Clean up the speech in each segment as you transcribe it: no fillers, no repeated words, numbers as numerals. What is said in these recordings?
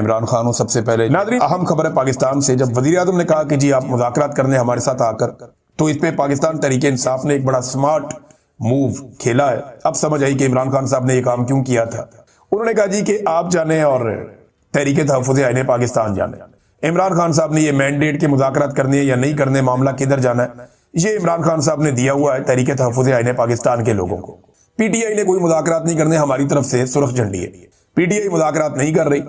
इमरान खान हो सबसे पहले। नाज़रीन, अहम खबर है पाकिस्तान से। जब वज़ीर आज़म ने कहा कि जी आप मुज़ाकरात करने हमारे साथ आकर, तो इस पे पाकिस्तान तहरीक इंसाफ ने एक बड़ा स्मार्ट मूव खेला है। अब समझ आई कि इमरान खान साहब ने ये काम क्यों किया था। उन्होंने कहा जी कि आप जाने और तहरीक तहफ़्फ़ुज़ आईन पाकिस्तान जाने। इमरान खान साहब ने ये मैंडेट के मुज़ाकरात करने या नहीं करने, मामला किधर जाना है, ये इमरान खान साहब ने दिया हुआ है तहरीक तहफ़्फ़ुज़ आईन पाकिस्तान के लोगों को। पीटीआई ने कोई मुज़ाकरात नहीं करने, हमारी तरफ से सुर्ख झंडी है। पीटीआई मुज़ाकरात नहीं कर रही।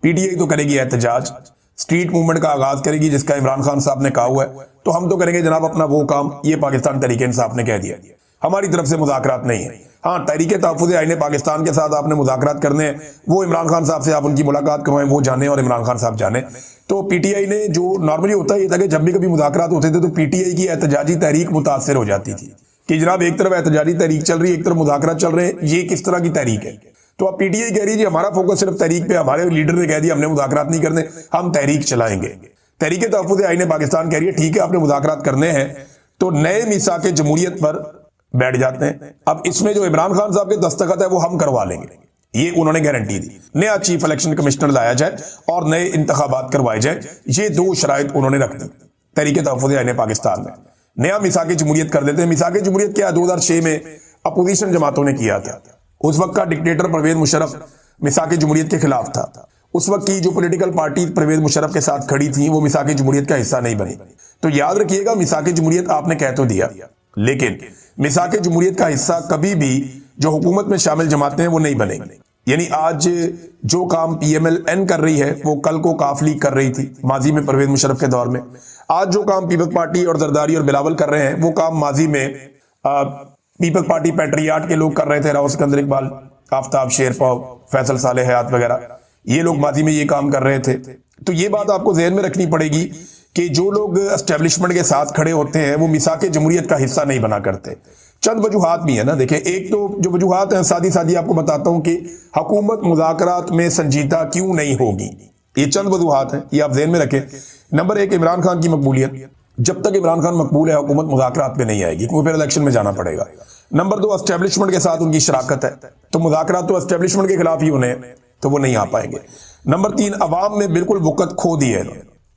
पीटीआई तो करेगी एहतजाज, स्ट्रीट मूवमेंट का आगाज करेगी, जिसका इमरान खान साहब ने कहा हुआ है। तो हम तो करेंगे जनाब अपना वो काम, ये पाकिस्तान तहरीक इंसाफ ने कह दिया, हमारी तरफ से मुज़ाकरात नहीं है। हाँ, तहरीक तहफ़्फ़ुज़ आईन पाकिस्तान के साथ आपने मुज़ाकरात करने हैं, वो इमरान खान साहब से आप उनकी मुलाकात करवाएं, वो जाने और इमरान खान साहब जाने। तो पीटीआई ने, जो नॉर्मली होता है ये था कि जब भी कभी मुज़ाकरात होते थे तो पीटीआई की एहतजाजी तहरीक मुतासर हो जाती थी कि जनाब एक तरफ एहतजाजी तहरीक चल रही है, एक तरफ मुज़ाकरात चल रहे हैं, ये किस तरह की तहरीक है। तो अब पीटीआई कह रही है जी हमारा फोकस सिर्फ तहरीक पे, हमारे लीडर ने कह दिया हमने मुज़ाकरात नहीं करने, हम तहरीक चलाएंगे। तहरीक तहफ़्फ़ुज़ आईन पाकिस्तान कह रही है ठीक है आपने मुज़ाकरात करने हैं तो नए मीसाक जमहूरियत पर बैठ जाते हैं। अब इसमें जो इमरान खान साहब के दस्तखत है वो हम करवा लेंगे, ये उन्होंने गारंटी दी। नया चीफ इलेक्शन कमिश्नर लाया जाए और नए इंतखाबात करवाए जाए, ये दो शराइत उन्होंने रख दी तहरीक तहफ़्फ़ुज़ आईन पाकिस्तान में। नया मीसाक जमहूरियत कर देते हैं। मीसाक जमहूरियत क्या 2006 में अपोजिशन जमातों ने किया था। उस वक्त का डिक्टेटर परवेज मुशर्रफ मीसाक जमहूरियत के खिलाफ था। उस वक्त की जो पॉलिटिकल पार्टी परवेज मुशर्रफ के साथ खड़ी थी वो मीसाक जमहूरियत का हिस्सा नहीं बनी। तो याद रखिएगा, मीसाक जमहूरियत आपने कह तो दिया, लेकिन मीसाक जमहूरियत का हिस्सा कभी भी जो हुकूमत में शामिल जमातें हैं वो नहीं बनेंगी। यानी आज जो काम PMLN कर रही है वो कल को काफ लीग कर रही थी माजी में परवेज मुशर्रफ के दौर में। आज जो काम पीपल्स पार्टी और जरदारी और बिलावल कर रहे हैं वो काम माजी में पीपल्स पार्टी पैट्रियाट के लोग कर रहे थे। राव सिकंदर इकबाल, आफ्ताब शेरपाव, फैसल साले हयात वगैरह, ये लोग माजी में ये काम कर रहे थे। तो ये बात आपको ज़हन में रखनी पड़ेगी कि जो लोग एस्टेब्लिशमेंट के साथ खड़े होते हैं वो मीसाक जमहूरियत का हिस्सा नहीं बना करते। चंद वजूहात भी है ना, देखें, एक तो जो वजूहात है सादी सादी आपको बताता हूं कि हुकूमत मुज़ाकरात में संजीदा क्यों नहीं होगी। ये चंद वजूहात हैं, ये आप ज़हन में रखें। नंबर एक, इमरान खान की मकबूलियत। जब तक इमरान खान मकबूल है हुकूमत मुज़ाकरात पे नहीं आएगी, क्योंकि फिर इलेक्शन में जाना पड़ेगा। नंबर दो, एस्टेब्लिशमेंट के साथ उनकी शराकत है, तो मुज़ाकरात तो एस्टेब्लिशमेंट के खिलाफ ही होने, तो वो नहीं आ पाएंगे। नंबर तीन, अवाम में बिल्कुल वक़्त खो दी है,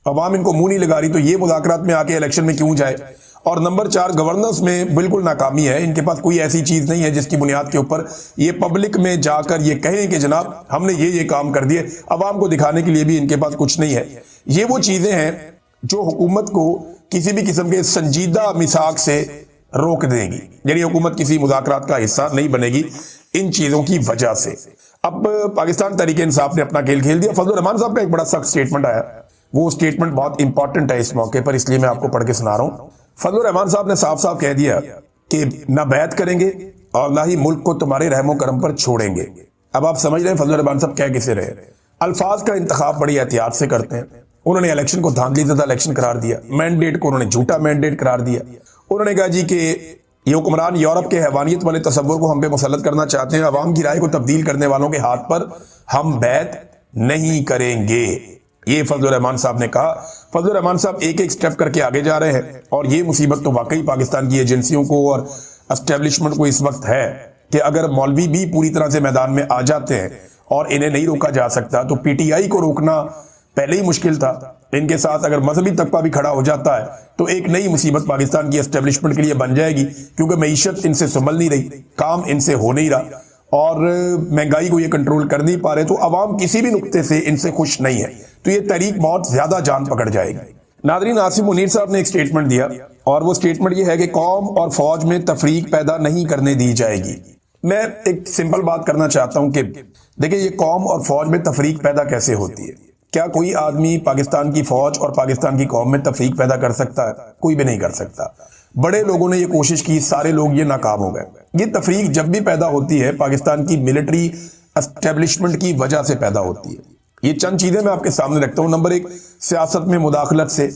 अवाम इनको मुंह नहीं लगा रही, तो ये मुज़ाकरात में आके इलेक्शन में क्यों जाए। और नंबर चार, गवर्नेंस में बिल्कुल नाकामी है, इनके पास कोई ऐसी चीज नहीं है जिसकी बुनियाद के ऊपर ये पब्लिक में जाकर ये कहें कि जनाब हमने ये काम कर दिए। अवाम को दिखाने के लिए भी इनके पास कुछ नहीं है। ये वो चीजें हैं जो हुकूमत को किसी भी किस्म के संजीदा मिसाक से रोक देगी, यानी हुकूमत किसी मुज़ाकरात का हिस्सा नहीं बनेगी इन चीजों की वजह से। अब पाकिस्तान तहरीक इंसाफ ने अपना खेल खेल दिया। फजलुर रहमान साहब का एक बड़ा सख्त स्टेटमेंट आया, वो स्टेटमेंट बहुत इंपॉर्टेंट है इस मौके पर, इसलिए मैं आपको पढ़ के सुना रहा हूं। फजलुर रहमान साहब ने साफ साफ कह दिया कि ना बैत करेंगे और ना ही मुल्क को तुम्हारे रहमो करम पर छोड़ेंगे। अब आप समझ रहे हैं फजलुर रहमान साहब कह किसे रहे। अल्फाज का इंतखाब बड़ी एहतियात से करते हैं। उन्होंने इलेक्शन को धांधलीज़दा इलेक्शन करार दिया, मैंडेट को उन्होंने झूठा मैंडेट करार दिया। उन्होंने कहा जी कि ये हुक्मरान यूरोप के हैवानियत वाले तस्वुर को हम पे मुसल्लत करना चाहते हैं, अवाम की राय को तब्दील करने वालों के हाथ पर हम बैत नहीं करेंगे, ये फजलुर रहमान साहब ने कहा। फजलुर रहमान साहब एक एक स्टेप करके आगे जा रहे हैं और ये मुसीबत तो वाकई पाकिस्तान की एजेंसियों को और एस्टेब्लिशमेंट को इस वक्त है कि अगर मौलवी भी पूरी तरह से मैदान में आ जाते हैं और इन्हें नहीं रोका जा सकता तो पीटीआई को रोकना पहले ही मुश्किल था। इनके साथ अगर मजहबी तबका भी खड़ा हो जाता है तो एक नई मुसीबत पाकिस्तान की एस्टेब्लिशमेंट के लिए बन जाएगी, क्योंकि मईशत इनसे संभल नहीं रही, काम इनसे हो नहीं रहा और महंगाई को ये कंट्रोल कर नहीं पा रहे, तो अवाम किसी भी नुक्ते से इनसे खुश नहीं है, तो ये तहरीक बहुत ज्यादा जान पकड़ जाएगी। नादरीन, आसिफ मुनीर साहब ने एक स्टेटमेंट दिया और वो स्टेटमेंट ये है कि कौम और फौज में तफरीक पैदा नहीं करने दी जाएगी। मैं एक सिंपल बात करना चाहता हूं कि देखिए, ये कौम और फौज में तफरीक पैदा कैसे होती है? क्या कोई आदमी पाकिस्तान की फौज और पाकिस्तान की कौम में तफरीक पैदा कर सकता है? कोई भी नहीं कर सकता। बड़े लोगों ने ये कोशिश की, सारे लोग ये नाकाम हो गए। ये तफरीक जब भी पैदा होती है पाकिस्तान की मिलिट्री एस्टेब्लिशमेंट की वजह से पैदा होती है। ये चंद चीजें मैं आपके सामने रखता हूं। नंबर एक, सियासत में मुदाखलत से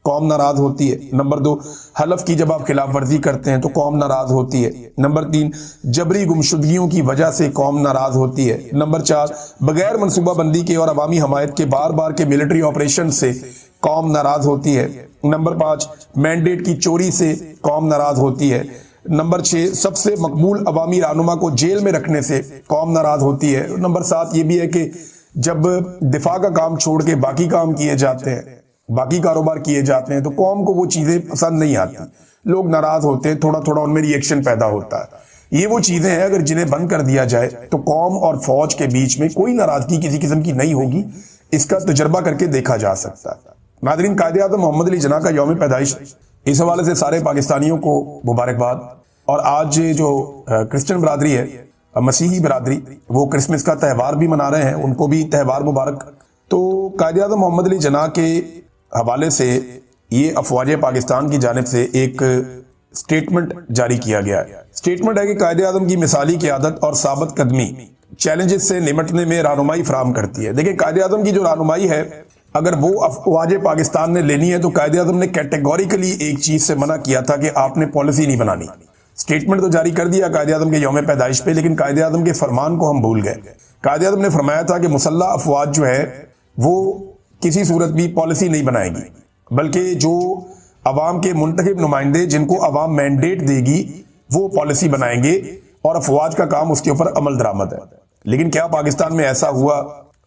कौम नाराज होती है। नंबर दो, हलफ की जब आप खिलाफ वर्जी करते हैं तो कौम नाराज होती है। नंबर तीन, जबरी गुमशुदगियों की वजह से कौम नाराज होती है। नंबर चार, बगैर मनसूबाबंदी के और अवामी हमायत के बार बार के मिलिट्री ऑपरेशन से कौम नाराज होती है। नंबर पांच, मैंडेट की चोरी से कौम नाराज होती है। नंबर छह, सबसे मकबूल अवामी रहनुमा को जेल में रखने से कौम नाराज होती है। नंबर सात ये भी है कि जब दिफा का काम छोड़ के बाकी काम किए जाते हैं, बाकी कारोबार किए जाते हैं, तो कौम को वो चीजें पसंद नहीं आती, लोग नाराज होते हैं, थोड़ा थोड़ा उनमें रिएक्शन पैदा होता है। ये वो चीजें हैं अगर जिन्हें बंद कर दिया जाए तो कौम और फौज के बीच में कोई नाराजगी किसी किस्म की नहीं होगी। इसका तजर्बा करके देखा जा सकता है। नादरीन, कायद-ए-आज़म मोहम्मद अली जिन्ना का यौम पैदाइश, इस हवाले से सारे पाकिस्तानियों को मुबारकबाद। और आज जो क्रिश्चियन बरादरी है, मसीही बरादरी, वो क्रिसमस का त्यौहार भी मना रहे हैं, उनको भी त्यौहार मुबारक। तो कायद-ए-आज़म मोहम्मद अली जिन्ना के हवाले से ये अफवाज पाकिस्तान की जानिब से एक स्टेटमेंट जारी किया गया है। स्टेटमेंट है कि कायद-ए-आज़म की मिसाली क़यादत और साबित कदमी चैलेंजेस से निमटने में रहनुमाई फराहम करती है। देखिए, कायद-ए-आज़म की जो रहनुमाई है, अगर वो अफवाज पाकिस्तान ने लेनी है तो कायद-ए-आज़म ने कैटेगोरिकली एक चीज से मना किया था कि आपने पॉलिसी नहीं बनानी। स्टेटमेंट तो जारी कर दिया कायद-ए-आज़म के यौम पैदाइश पे, लेकिन कायद-ए-आज़म के फरमान को हम भूल गए। कायद-ए-आज़म ने फरमाया था कि मुसल्लह अफवाज जो है वो किसी सूरत भी पॉलिसी नहीं बनाएगी, बल्कि जो अवाम के मुंतखब नुमाइंदे जिनको अवाम मैंडेट देगी वो पॉलिसी बनाएंगे और अफवाज का काम उसके ऊपर अमल दरामद है। लेकिन क्या पाकिस्तान में ऐसा हुआ?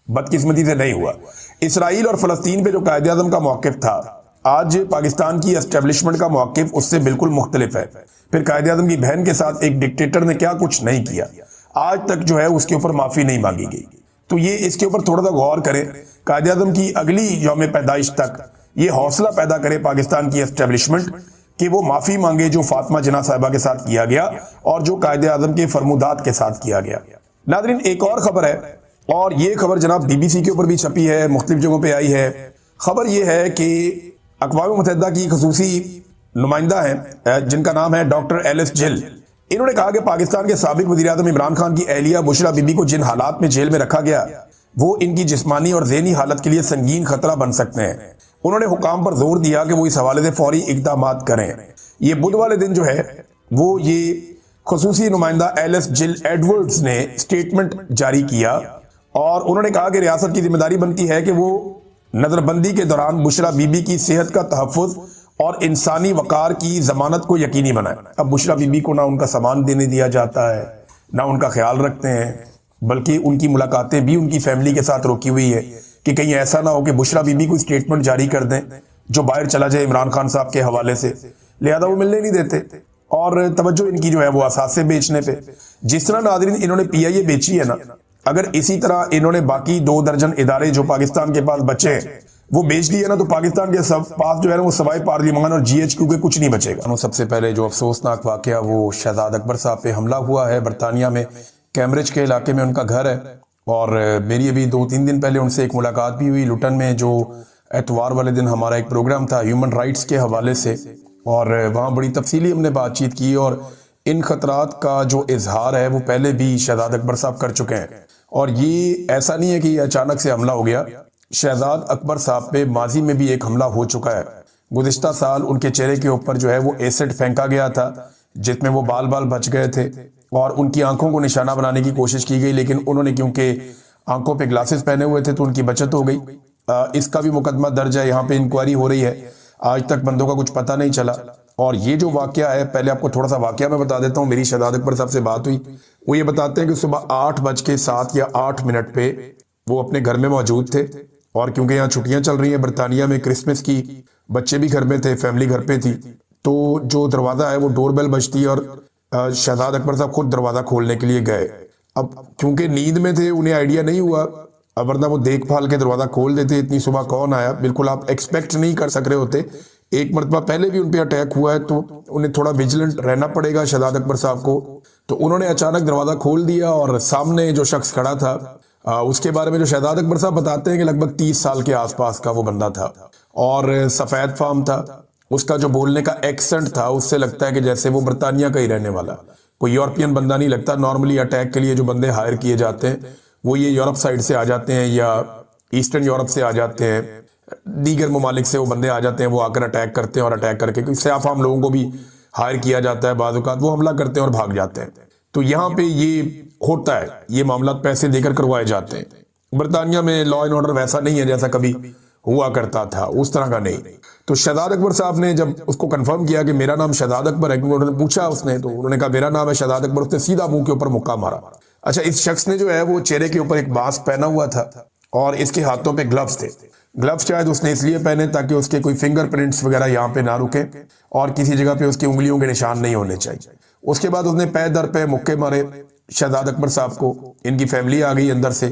बदकिस्मती से नहीं हुआ। इसराइल और फलस्तीन पे जो कायद-ए-आज़म का मौकिफ था, आज पाकिस्तान की एस्टेब्लिशमेंट का मौकिफ उससे बिल्कुल मुख्तलिफ है। फिर कायद-ए-आज़म की बहन के साथ एक डिक्टेटर ने क्या कुछ नहीं किया, आज तक जो है उसके ऊपर माफी नहीं मांगी गई। तो ये इसके ऊपर थोड़ा सा गौर करें। कायद-ए-आज़म की अगली यौम पैदाइश तक ये हौसला पैदा करे पाकिस्तान की एस्टेब्लिशमेंट कि वो माफी मांगे जो फातिमा जिन्ना साहिबा के साथ किया गया और जो कायद-ए-आज़म के फरमुदात के साथ किया गया। नादरीन, एक और खबर है, और ये खबर जनाब BBC के ऊपर भी छपी है, मुख्तलिफ जगहों पे आई है। खबर ये है कि अक़वाम मुत्तहिदा की खसूसी नुमाइंदा है जिनका नाम है डॉक्टर एलिस जिल। इन्होंने कहा कि पाकिस्तान के साबिक वज़ीर-ए-आज़म इमरान खान की अहलिया बुशरा बीबी को जिन हालात में जेल में रखा गया वो इनकी जिस्मानी और ज़हनी हालत के लिए संगीन खतरा बन सकते हैं। उन्होंने हुकाम पर जोर दिया कि वो इस हवाले से फौरी इक़दामात करें। ये बुध वाले दिन जो है वो ये खसूसी नुमाइंदा एलिस जिल एडवर्ड्स ने स्टेटमेंट जारी किया और उन्होंने कहा कि रियासत की जिम्मेदारी बनती है कि वो नजरबंदी के दौरान बुशरा बीबी की सेहत का तहफ़्फ़ुज़ और इंसानी वक़ार की जमानत को यकीनी बनाए। अब बुशरा बीबी को ना उनका सामान देने दिया जाता है, ना उनका ख्याल रखते हैं, बल्कि उनकी मुलाकातें भी उनकी फैमिली के साथ रोकी हुई है कि कहीं ऐसा ना हो कि बुशरा बीबी को स्टेटमेंट जारी कर दें जो बाहर चला जाए इमरान खान साहब के हवाले से, लिहाजा वो मिलने नहीं देते और तवज्जो इनकी जो है वो असासे बेचने पे। जिस तरह नादरीन इन्होंने PIA बेची है ना, अगर इसी तरह इन्होंने बाकी 2 दर्जन इदारे जो पाकिस्तान के पास बचे हैं वो बेच दिए ना, तो पाकिस्तान के सब पास जो है ना वो सवाई पार्लियामान और GHQ के कुछ नहीं बचेगा। सबसे पहले जो अफसोसनाक वाकया वो शहजाद अकबर साहब पे हमला हुआ है बरतानिया में, कैम्ब्रिज के इलाके में उनका घर है। और मेरी अभी 2-3 दिन पहले उनसे एक मुलाकात भी हुई लुटन में, जो एतवार वाले दिन हमारा एक प्रोग्राम था ह्यूमन राइट्स के हवाले से, और वहाँ बड़ी तफसीली हमने बातचीत की। और इन खतरात का जो इजहार है वो पहले भी शहजाद अकबर साहब कर चुके हैं, और ये ऐसा नहीं है कि अचानक से हमला हो गया। शहजाद अकबर साहब पे माजी में भी एक हमला हो चुका है। गुज़िश्ता साल उनके चेहरे के ऊपर जो है वो एसिड फेंका गया था जिसमें वो बाल बाल बच गए थे और उनकी आंखों को निशाना बनाने की कोशिश की गई, लेकिन उन्होंने क्योंकि आंखों पे ग्लासेस पहने हुए थे तो उनकी बचत हो गई। इसका भी मुकदमा दर्ज है, यहाँ पे इंक्वायरी हो रही है, आज तक बंदों का कुछ पता नहीं चला। और ये जो वाकया है, पहले आपको थोड़ा सा वाकया मैं बता देता हूँ। मेरी शहजाद अकबर साहब से बात हुई, वो ये बताते हैं कि सुबह 8:07 या 8 पे वो अपने घर में मौजूद थे, और क्योंकि यहाँ छुट्टियां चल रही हैं बरतानिया में क्रिसमस की, बच्चे भी घर में थे, फैमिली घर पे थी, तो जो दरवाजा है वो डोरबेल बजती और शहजाद अकबर साहब खुद दरवाजा खोलने के लिए गए। अब क्योंकि नींद में थे उन्हें आइडिया नहीं हुआ, वरना वो देखभाल के दरवाजा खोल देते। इतनी सुबह कौन आया, बिल्कुल आप एक्सपेक्ट नहीं कर सक रहे होते। एक मरतबा पहले भी उन पे अटैक हुआ है तो उन्हें थोड़ा विजिलेंट रहना पड़ेगा शहजाद अकबर साहब को। तो उन्होंने अचानक दरवाजा खोल दिया और सामने जो शख्स खड़ा था उसके बारे में जो शहजाद अकबर साहब बताते हैं कि लगभग 30 साल के आसपास का वो बंदा था और सफेद फार्म था। उसका जो बोलने का एक्सेंट था उससे लगता है कि जैसे वो बरतानिया का ही रहने वाला, कोई यूरोपियन बंदा नहीं लगता। नॉर्मली अटैक के लिए जो बंदे हायर किए जाते हैं वो ये यूरोप साइड से आ जाते हैं या ईस्टर्न यूरोप से आ जाते हैं, दीगर ममालिक से वो बंदे आ जाते हैं, वो आकर अटैक करते हैं और अटैक करके क्योंकि सयाफाम लोगों को भी हायर किया जाता है, बाज़ औक़ात वो हमला करते हैं और भाग जाते हैं। तो यहाँ पे ये होता है, ये मामला पैसे देकर करवाए जाते हैं। बरतानिया में लॉ एंड ऑर्डर वैसा नहीं है जैसा कभी हुआ करता था, उस तरह का नहीं। तो शहजाद अकबर साहब ने जब उसको कंफर्म किया कि मेरा नाम शहजाद अकबर है, क्योंकि उन्होंने पूछा उसने, तो उन्होंने कहा मेरा नाम है शहजाद अकबर, उसने सीधा मुंह के ऊपर मुक्का मारा। अच्छा, इस शख्स ने जो है वो चेहरे के ऊपर एक मास्क पहना हुआ था और इसके हाथों पे ग्लव्स थे। ग्लव्स शायद उसने इसलिए पहने ताकि उसके कोई फिंगरप्रिंट्स वगैरह यहाँ पे ना रुके और किसी जगह पे उसकी उंगलियों के निशान नहीं होने चाहिए। उसके बाद उसने पैर दर पे मुक्के मारे शहजाद अकबर साहब को। इनकी फैमिली आ गई अंदर से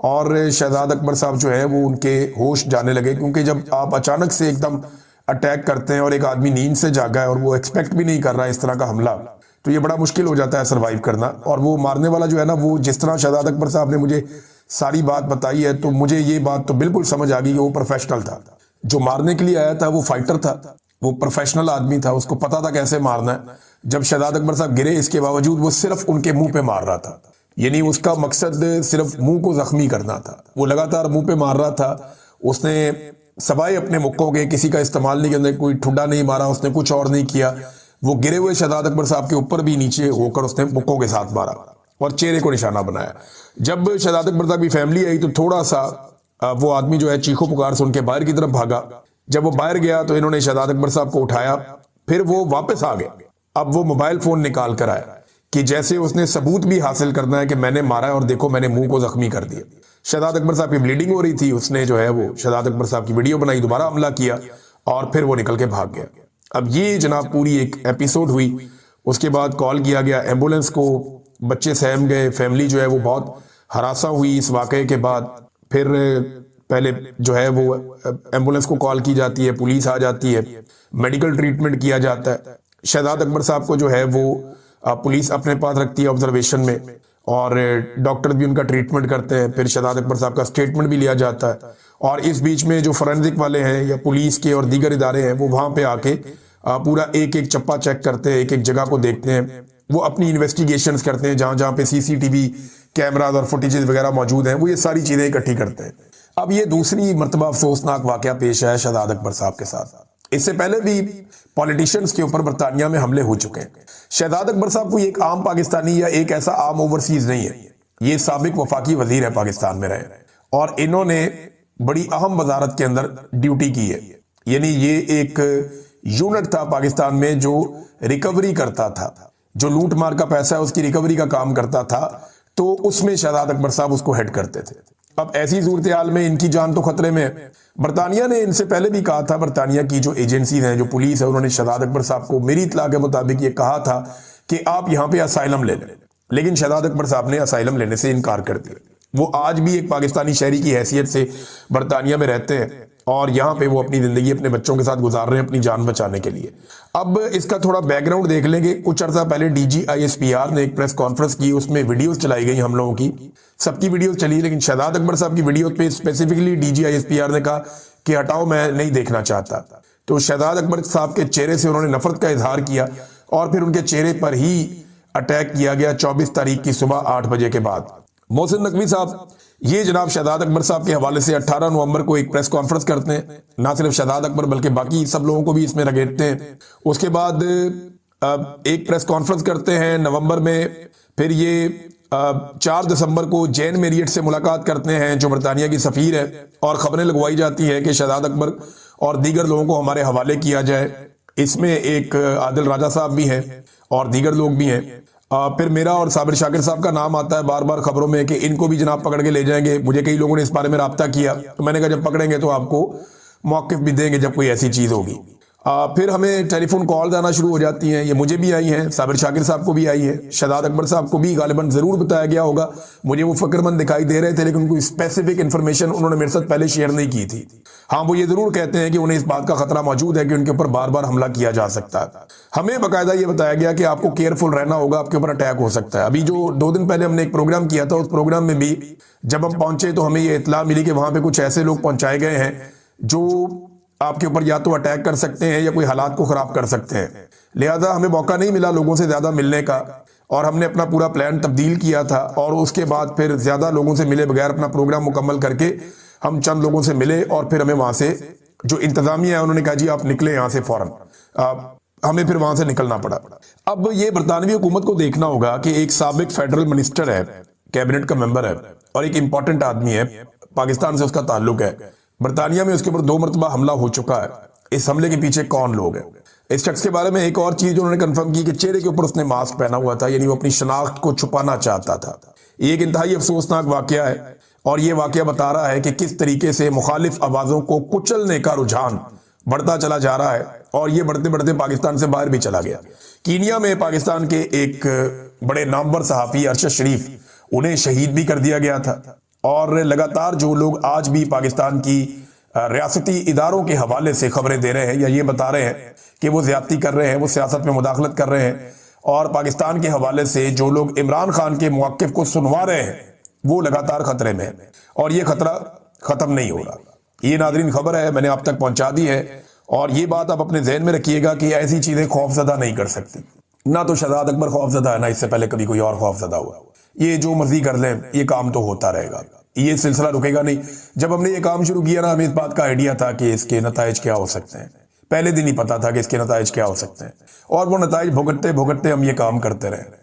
और शहजाद अकबर साहब जो है वो उनके होश जाने लगे, क्योंकि जब आप अचानक से एकदम अटैक करते हैं और एक आदमी नींद से जागा है और वो एक्सपेक्ट भी नहीं कर रहा है इस तरह का हमला, तो ये बड़ा मुश्किल हो जाता है सरवाइव करना। और वो मारने वाला जो है ना, वो जिस तरह शहजाद अकबर साहब ने मुझे सारी बात बताई है, तो मुझे ये बात तो बिल्कुल समझ आ गई कि वो प्रोफेशनल था। जो मारने के लिए आया था वो फाइटर था, वो प्रोफेशनल आदमी था, उसको पता था कैसे मारना है। जब शहजाद अकबर साहब गिरे, इसके बावजूद वो सिर्फ उनके मुंह पे मार रहा था, यानी उसका मकसद सिर्फ मुंह को जख्मी करना था। वो लगातार मुंह पे मार रहा था। उसने सवाए अपने मुक्कों के किसी का इस्तेमाल नहीं किया, कोई ठुड्डा नहीं मारा, उसने कुछ और नहीं किया। वो गिरे हुए शहजाद अकबर साहब के ऊपर भी नीचे होकर उसने मुक्कों के साथ मारा और चेहरे को निशाना बनाया। जब शहजाद अकबर साहब की फैमिली आई तो थोड़ा सा वो आदमी जो है चीखो पुकार सुन के बाहर की तरफ भागा। जब वो बाहर गया तो इन्होंने शहजाद अकबर साहब को उठाया, फिर वो वापस आ गए। अब वो मोबाइल फोन निकाल कर आया कि जैसे उसने सबूत भी हासिल करना है कि मैंने मारा है और देखो मैंने मुंह को जख्मी कर दिया। शहजाद अकबर साहब की ब्लीडिंग हो रही थी, उसने जो है वो शहजाद अकबर साहब की वीडियो बनाई, दोबारा हमला किया और फिर वो निकल के भाग गया। अब ये जनाब पूरी एक एपिसोड हुई। उसके बाद कॉल किया गया एम्बुलेंस को, बच्चे सहम गए, फैमिली जो है वो बहुत हरासा हुई इस वाकये के बाद। फिर पहले जो है वो एम्बुलेंस को कॉल की जाती है, पुलिस आ जाती है, मेडिकल ट्रीटमेंट किया जाता है। शहजाद अकबर साहब को जो है वो पुलिस अपने पास रखती है ऑब्जर्वेशन में और डॉक्टर भी उनका ट्रीटमेंट करते हैं। फिर शहजाद अकबर साहब का स्टेटमेंट भी लिया जाता है और इस बीच में जो फोरेंसिक वाले हैं या पुलिस के और दीगर इदारे हैं वो वहां पे आके पूरा एक एक चप्पा चेक करते हैं, एक एक जगह को देखते हैं। वो अपनी इन्वेस्टिगेशंस करते हैं, जहां जहां पे सीसीटीवी कैमराज और फुटेजेस वगैरह मौजूद हैं, वो ये सारी चीजें इकट्ठी करते हैं। अब ये दूसरी मरतबा अफसोसनाक वाकया पेश आया शहजाद अकबर साहब के साथ। इससे पहले भी पॉलिटिशियंस के ऊपर बरतानिया में हमले हो चुके हैं। शहजाद अकबर साहब कोई एक आम पाकिस्तानी या एक ऐसा आम ओवरसीज नहीं है, ये साबिक वफाकी वजीर है पाकिस्तान में रहे और इन्होंने बड़ी अहम वजारत के अंदर ड्यूटी की है। यानी ये एक यूनिट था पाकिस्तान में जो रिकवरी करता था, जो लूट मार का पैसा है उसकी रिकवरी का काम करता था, तो उसमें शहजाद अकबर साहब उसको हेड करते थे। अब ऐसी सूरत हाल में इनकी जान तो खतरे में है। बरतानिया ने इनसे पहले भी कहा था, बरतानिया की जो एजेंसीज हैं, जो पुलिस है, उन्होंने शहजाद अकबर साहब को मेरी इत्तला के मुताबिक ये कहा था कि आप यहाँ पे असाइलम ले लें, लेकिन शहजाद अकबर साहब ने असाइलम लेने से इनकार कर दिया। वो आज भी एक पाकिस्तानी शहरी की हैसियत से बरतानिया में रहते हैं और यहाँ पे वो अपनी जिंदगी अपने बच्चों के साथ गुजार रहे हैं अपनी जान बचाने के लिए। अब इसका थोड़ा बैकग्राउंड देख लेंगे। कुछ अर्सा पहले DGISPR ने एक प्रेस कॉन्फ्रेंस की, उसमें वीडियोस चलाई गई हम लोगों की, सबकी वीडियोस चली, लेकिन शहजाद अकबर साहब की वीडियो पे स्पेसिफिकली DGISPR ने कहा कि हटाओ, मैं नहीं देखना चाहता। तो शहजाद अकबर साहब के चेहरे से उन्होंने नफरत का इजहार किया और फिर उनके चेहरे पर ही अटैक किया गया 24 तारीख की सुबह 8 बजे के बाद। मोहसिन नकवी साहब ये जनाब शहजाद अकबर साहब के हवाले से 18 नवंबर को एक प्रेस कॉन्फ्रेंस करते हैं, ना सिर्फ शहजाद अकबर बल्कि बाकी सब लोगों को भी इसमें रगेड़ते हैं। उसके बाद एक प्रेस कॉन्फ्रेंस करते हैं नवंबर में। फिर ये 4 दिसंबर को जैन मेरियट से मुलाकात करते हैं जो बरतानिया की सफीर है, और खबरें लगवाई जाती है कि शहजाद अकबर और दीगर लोगों को हमारे हवाले किया जाए। इसमें एक आदिल राजा साहब भी हैं और दीगर लोग भी हैं। फिर मेरा और साबिर शाकिर साहब का नाम आता है बार बार खबरों में कि इनको भी जनाब पकड़ के ले जाएंगे। मुझे कई लोगों ने इस बारे में राब्ता किया, तो मैंने कहा जब पकड़ेंगे तो आपको मौक़िफ़ भी देंगे जब कोई ऐसी चीज़ होगी। फिर हमें टेलीफोन कॉल आना शुरू हो जाती हैं, ये मुझे भी आई हैं, साबिर शाकिर साहब को भी आई है, शहजाद अकबर साहब को भी गालिबन ज़रूर बताया गया होगा। मुझे वो फ़िक्रमंद दिखाई दे रहे थे, लेकिन उनको स्पेसिफिक इन्फॉर्मेशन उन्होंने मेरे साथ पहले शेयर नहीं की थी। हाँ, वो ये ज़रूर कहते हैं कि उन्हें इस बात का खतरा मौजूद है कि उनके ऊपर बार बार हमला किया जा सकता है। हमें बाकायदा ये बताया गया कि आपको केयरफुल रहना होगा, आपके ऊपर अटैक हो सकता है। अभी जो 2 दिन पहले हमने एक प्रोग्राम किया था, उस प्रोग्राम में भी जब हम पहुंचे तो हमें ये इत्तला मिली कि वहां पे कुछ ऐसे लोग पहुंचाए गए हैं जो आपके ऊपर या तो अटैक कर सकते हैं या कोई हालात को खराब कर सकते हैं। लिहाजा हमें मौका नहीं मिला लोगों से ज्यादा मिलने का और हमने अपना पूरा प्लान तब्दील किया था और उसके बाद फिर ज्यादा लोगों से मिले बगैर अपना प्रोग्राम मुकम्मल करके हम चंद लोगों से मिले और फिर हमें वहां से जो इंतजामिया है उन्होंने कहा जी आप निकले यहाँ से फौरन। हमें फिर वहां से निकलना पड़ा। अब ये बरतानवी हुकूमत को देखना होगा कि एक साबिक फेडरल मिनिस्टर है, कैबिनेट का मेंबर है और एक इंपॉर्टेंट आदमी है, पाकिस्तान से उसका ताल्लुक है। बरतानिया में उसके ऊपर 2 मरतबा हमला हो चुका है। इस हमले के पीछे कौन लोग हैं? इस शख्स के बारे में एक और चीज उन्होंने कंफर्म की कि चेहरे के ऊपर उसने मास्क पहना हुआ था, यानी वो अपनी शनाख्त को छुपाना चाहता था। ये एक इंतहाई अफसोसनाक वाकया है। और ये वाकया बता रहा है कि किस तरीके से मुखालिफ आवाजों को कुचलने का रुझान बढ़ता चला जा रहा है और ये बढ़ते बढ़ते पाकिस्तान से बाहर भी चला गया। कीनिया में पाकिस्तान के एक बड़े नामवर सहाफी अरशद शरीफ, उन्हें शहीद भी कर दिया गया था। और लगातार जो लोग आज भी पाकिस्तान की रियासती इदारों के हवाले से खबरें दे रहे हैं या ये बता रहे हैं कि वो ज्यादती कर रहे हैं, वो सियासत में मुदाखलत कर रहे हैं, और पाकिस्तान के हवाले से जो लोग इमरान खान के मौक़िफ़ को सुनवा रहे हैं, वो लगातार खतरे में है और ये खतरा खत्म नहीं हो रहा। ये नाज़रीन खबर है, मैंने आप तक पहुंचा दी है। और ये बात आप अपने जहन में रखिएगा कि ऐसी चीजें खौफजदा नहीं कर सकती। ना तो शहजाद अकबर खौफजदा है, ना इससे पहले कभी कोई और खौफजदा हुआ। ये जो मर्जी कर लें, ये काम तो होता रहेगा, ये सिलसिला रुकेगा नहीं। जब हमने ये काम शुरू किया ना, हमें इस बात का आइडिया था कि इसके नताइज क्या हो सकते हैं। पहले दिन ही पता था कि इसके नताइज क्या हो सकते हैं और वो नताइज भुगतते भुगतते हम ये काम करते रहे।